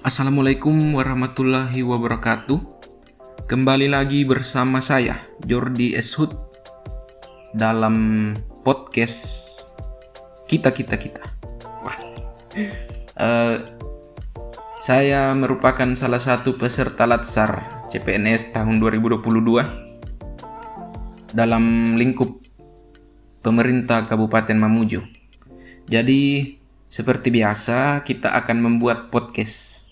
Assalamualaikum warahmatullahi wabarakatuh. Kembali lagi bersama saya, Jordi Eshut, dalam podcast Kita. Wah. Saya merupakan salah satu peserta Latsar CPNS tahun 2022 dalam lingkup pemerintah Kabupaten Mamuju. Jadi, seperti biasa, kita akan membuat podcast.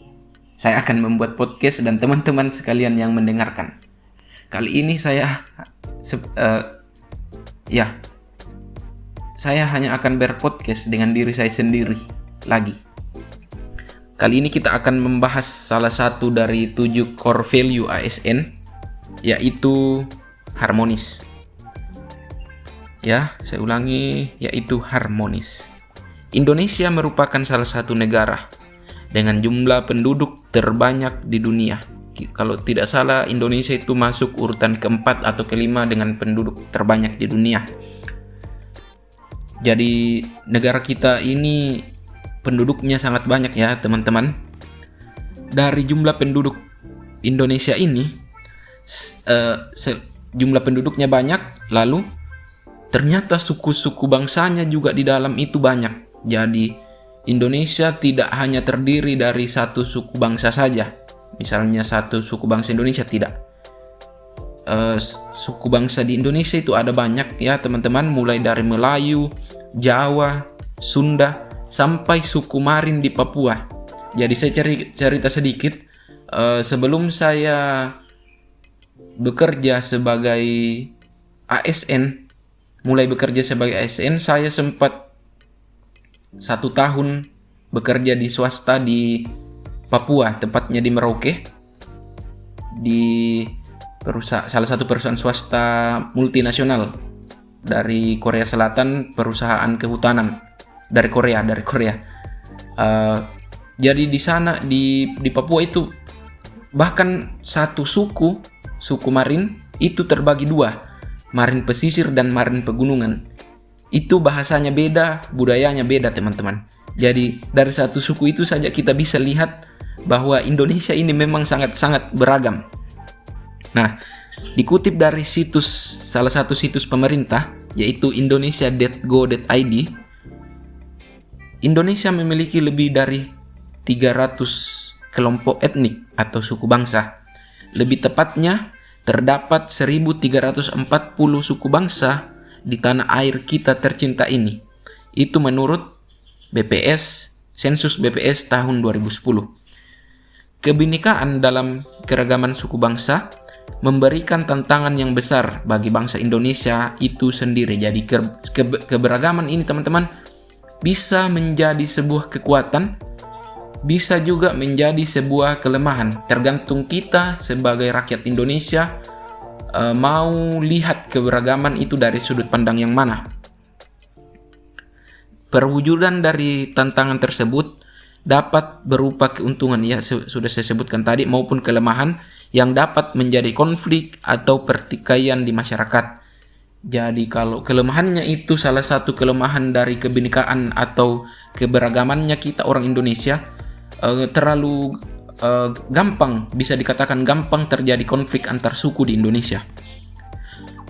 Saya akan membuat podcast dan teman-teman sekalian yang mendengarkan. Kali ini saya hanya akan berpodcast dengan diri saya sendiri lagi. Kali ini kita akan membahas salah satu dari 7 core value ASN, yaitu harmonis. Saya ulangi, yaitu harmonis. Indonesia merupakan salah satu negara dengan jumlah penduduk terbanyak di dunia. Kalau tidak salah, Indonesia itu masuk urutan keempat atau kelima dengan penduduk terbanyak di dunia. Jadi negara kita ini penduduknya sangat banyak ya teman-teman. Dari jumlah penduduk Indonesia ini, jumlah penduduknya banyak, lalu ternyata suku-suku bangsanya juga di dalam itu banyak. Jadi Indonesia tidak hanya terdiri dari satu suku bangsa saja. Misalnya satu suku bangsa Indonesia, tidak. Suku bangsa di Indonesia itu ada banyak ya teman-teman, mulai dari Melayu, Jawa, Sunda, sampai suku Marin di Papua. Jadi saya cerita sedikit. Sebelum saya bekerja sebagai ASN, saya sempat 1 tahun bekerja di swasta di Papua, tepatnya di Merauke, di salah satu perusahaan swasta multinasional dari Korea Selatan, perusahaan kehutanan dari Korea. Jadi di sana di Papua itu bahkan satu suku Marin itu terbagi 2, Marin pesisir dan Marin pegunungan. Itu bahasanya beda, budayanya beda teman-teman. Jadi dari satu suku itu saja kita bisa lihat bahwa Indonesia ini memang sangat-sangat beragam. Nah, dikutip dari salah satu situs pemerintah, yaitu indonesia.go.id, Indonesia memiliki lebih dari 300 kelompok etnik atau suku bangsa. Lebih tepatnya, terdapat 1.340 suku bangsa di tanah air kita tercinta ini. Itu menurut sensus BPS tahun 2010. Kebinekaan dalam keragaman suku bangsa memberikan tantangan yang besar bagi bangsa Indonesia itu sendiri. Jadi keberagaman ini teman-teman bisa menjadi sebuah kekuatan, bisa juga menjadi sebuah kelemahan. Tergantung kita sebagai rakyat Indonesia mau lihat keberagaman itu dari sudut pandang yang mana. Perwujudan dari tantangan tersebut dapat berupa keuntungan, ya sudah saya sebutkan tadi, maupun kelemahan yang dapat menjadi konflik atau pertikaian di masyarakat. Jadi kalau kelemahannya itu, salah satu kelemahan dari kebinekaan atau keberagamannya kita orang Indonesia, terlalu gampang, bisa dikatakan gampang terjadi konflik antar suku di Indonesia.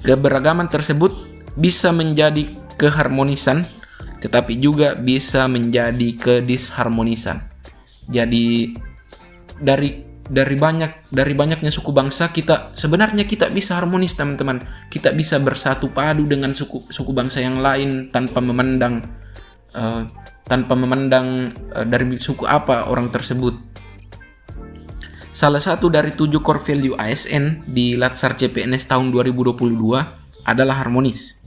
Keberagaman tersebut bisa menjadi keharmonisan, tetapi juga bisa menjadi kedisharmonisan. Jadi dari banyaknya suku bangsa, kita bisa harmonis teman-teman. Kita bisa bersatu padu dengan suku bangsa yang lain tanpa memandang dari suku apa orang tersebut. Salah satu dari 7 core value ASN di Latsar CPNS tahun 2022 adalah harmonis.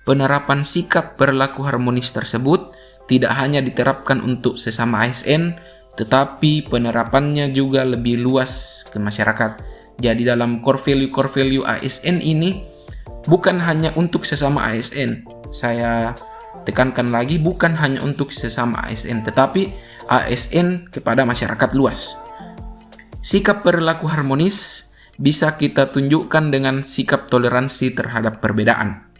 Penerapan sikap perilaku harmonis tersebut tidak hanya diterapkan untuk sesama ASN, tetapi penerapannya juga lebih luas ke masyarakat. Jadi dalam core value ASN ini bukan hanya untuk sesama ASN. Saya tekankan lagi, bukan hanya untuk sesama ASN, tetapi ASN kepada masyarakat luas. Sikap perilaku harmonis bisa kita tunjukkan dengan sikap toleransi terhadap perbedaan.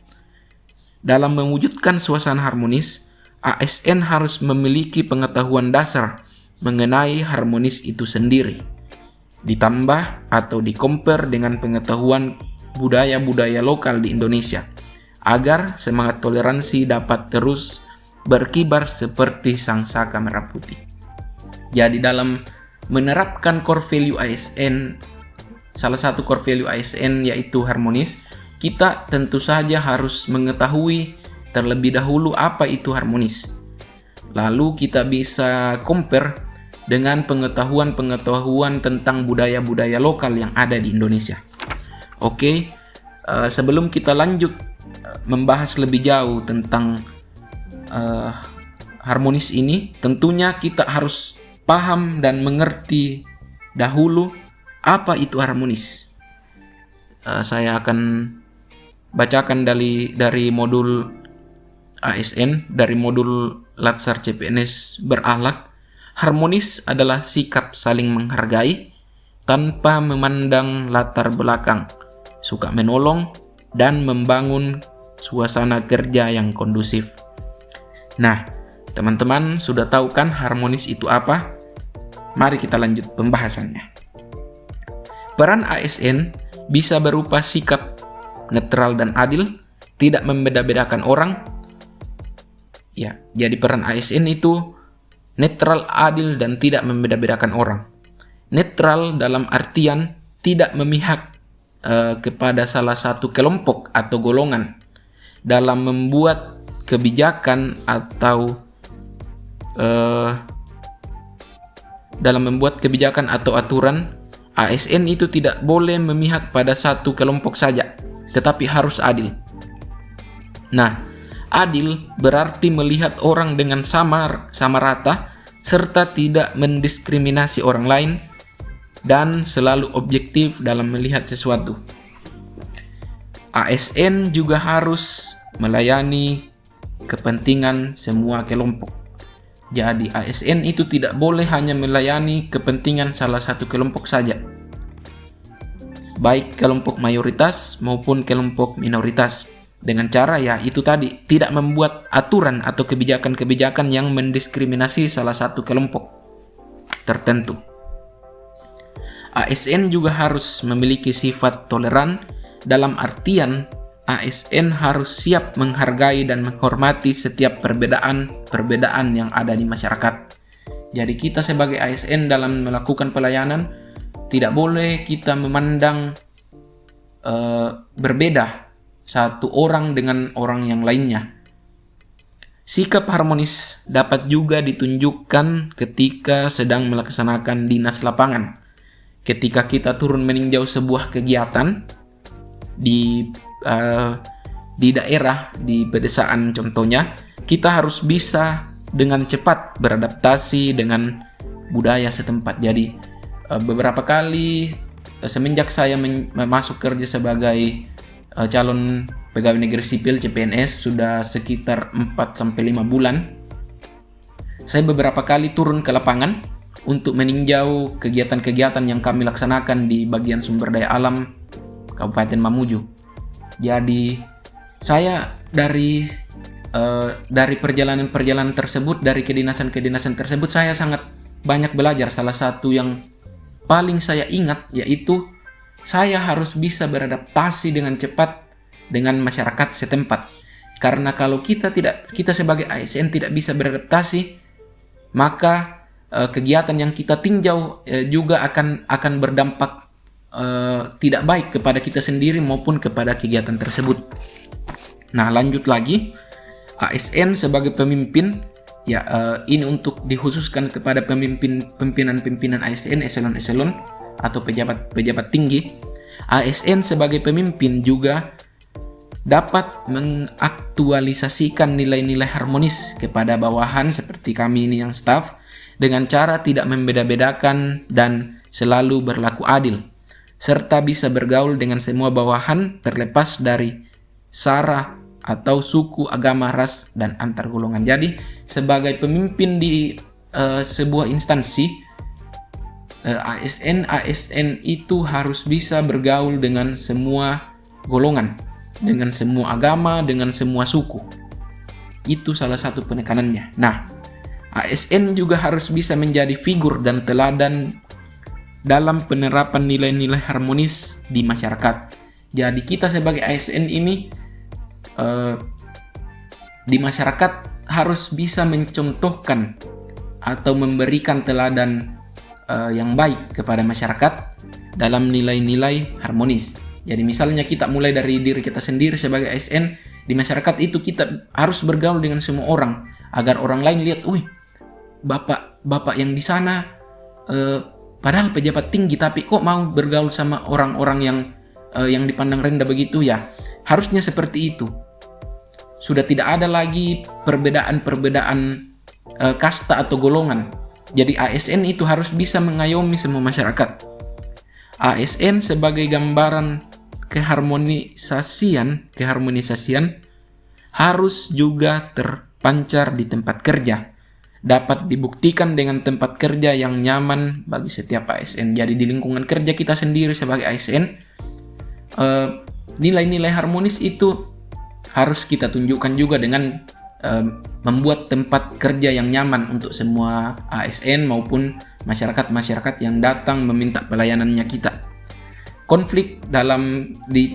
Dalam mewujudkan suasana harmonis, ASN harus memiliki pengetahuan dasar mengenai harmonis itu sendiri, ditambah atau di-compare dengan pengetahuan budaya-budaya lokal di Indonesia, agar semangat toleransi dapat terus berkibar seperti sang saka merah putih. Jadi dalam menerapkan core value ASN, salah satu core value ASN yaitu harmonis, kita tentu saja harus mengetahui terlebih dahulu apa itu harmonis. Lalu kita bisa compare dengan pengetahuan-pengetahuan tentang budaya-budaya lokal yang ada di Indonesia. Oke, sebelum kita lanjut membahas lebih jauh tentang harmonis ini, tentunya kita harus paham dan mengerti dahulu apa itu harmonis. Saya akan bacakan dari modul ASN, dari modul Latsar CPNS berakhlak. Harmonis adalah sikap saling menghargai tanpa memandang latar belakang, suka menolong dan membangun suasana kerja yang kondusif. Nah, teman-teman sudah tahu kan harmonis itu apa? Mari kita lanjut pembahasannya. Peran ASN bisa berupa sikap netral dan adil, tidak membeda-bedakan orang. Ya, jadi peran ASN itu netral, adil, dan tidak membeda-bedakan orang. Netral dalam artian tidak memihak kepada salah satu kelompok atau golongan dalam membuat kebijakan atau aturan. ASN itu tidak boleh memihak pada satu kelompok saja, tetapi harus adil. Nah, adil berarti melihat orang dengan sama rata, serta tidak mendiskriminasi orang lain, dan selalu objektif dalam melihat sesuatu. ASN juga harus melayani kepentingan semua kelompok. Jadi ASN itu tidak boleh hanya melayani kepentingan salah satu kelompok saja, baik kelompok mayoritas maupun kelompok minoritas. Dengan cara itu tadi, tidak membuat aturan atau kebijakan-kebijakan yang mendiskriminasi salah satu kelompok tertentu. ASN juga harus memiliki sifat toleran, dalam artian ASN harus siap menghargai dan menghormati setiap perbedaan yang ada di masyarakat. Jadi kita sebagai ASN dalam melakukan pelayanan tidak boleh kita memandang berbeda satu orang dengan orang yang lainnya. Sikap harmonis dapat juga ditunjukkan ketika sedang melaksanakan dinas lapangan. Ketika kita turun meninjau sebuah kegiatan di daerah, di pedesaan contohnya, kita harus bisa dengan cepat beradaptasi dengan budaya setempat. Jadi beberapa kali semenjak saya masuk kerja sebagai calon pegawai negeri sipil CPNS sudah sekitar 4-5 bulan, saya beberapa kali turun ke lapangan untuk meninjau kegiatan-kegiatan yang kami laksanakan di bagian sumber daya alam Kabupaten Mamuju. Jadi saya dari perjalanan tersebut, dari kedinasan tersebut, saya sangat banyak belajar. Salah satu yang paling saya ingat yaitu saya harus bisa beradaptasi dengan cepat dengan masyarakat setempat. Karena kalau kita sebagai ASN tidak bisa beradaptasi, maka kegiatan yang kita tinjau juga akan berdampak tidak baik kepada kita sendiri maupun kepada kegiatan tersebut. Nah, lanjut lagi, ASN sebagai pemimpin, ini untuk dikhususkan kepada pimpinan ASN, eselon-eselon atau pejabat tinggi. ASN sebagai pemimpin juga dapat mengaktualisasikan nilai-nilai harmonis kepada bawahan seperti kami ini yang staff, dengan cara tidak membeda-bedakan dan selalu berlaku adil, serta bisa bergaul dengan semua bawahan terlepas dari sara atau suku, agama, ras, dan antar golongan. Jadi sebagai pemimpin di sebuah instansi, ASN itu harus bisa bergaul dengan semua golongan, dengan semua agama, dengan semua suku. Itu salah satu penekanannya. Nah, ASN juga harus bisa menjadi figur dan teladan dalam penerapan nilai-nilai harmonis di masyarakat. Jadi kita sebagai ASN ini di masyarakat harus bisa mencontohkan atau memberikan teladan yang baik kepada masyarakat dalam nilai-nilai harmonis. Jadi misalnya kita mulai dari diri kita sendiri sebagai ASN, di masyarakat itu kita harus bergaul dengan semua orang agar orang lain lihat, wih, bapak yang di sana padahal pejabat tinggi tapi kok mau bergaul sama orang-orang yang dipandang rendah begitu ya. Harusnya seperti itu. Sudah tidak ada lagi perbedaan kasta atau golongan. Jadi ASN itu harus bisa mengayomi semua masyarakat. ASN sebagai gambaran keharmonisasian harus juga terpancar di tempat kerja. Dapat dibuktikan dengan tempat kerja yang nyaman bagi setiap ASN. Jadi di lingkungan kerja kita sendiri sebagai ASN, nilai-nilai harmonis itu harus kita tunjukkan juga dengan membuat tempat kerja yang nyaman untuk semua ASN maupun masyarakat-masyarakat yang datang meminta pelayanannya kita. Konflik di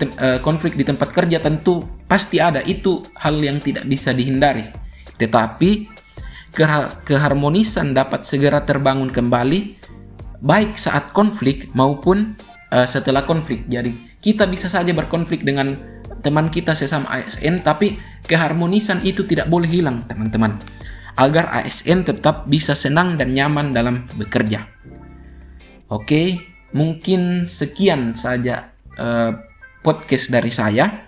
tempat kerja tentu pasti ada, itu hal yang tidak bisa dihindari. Tetapi keharmonisan dapat segera terbangun kembali baik saat konflik maupun setelah konflik. Jadi kita bisa saja berkonflik dengan teman kita sesama ASN, tapi keharmonisan itu tidak boleh hilang, teman-teman, agar ASN tetap bisa senang dan nyaman dalam bekerja. Oke, mungkin sekian saja podcast dari saya.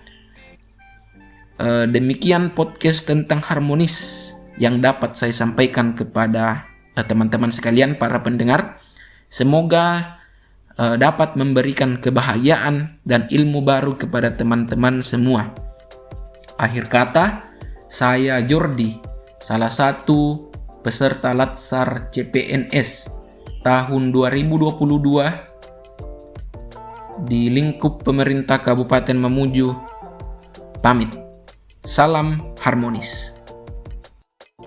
Demikian podcast tentang harmonis yang dapat saya sampaikan kepada teman-teman sekalian, para pendengar. Semoga dapat memberikan kebahagiaan dan ilmu baru kepada teman-teman semua. Akhir kata, saya Jordi, salah satu peserta Latsar CPNS tahun 2022 di lingkup pemerintah Kabupaten Mamuju, pamit. Salam harmonis.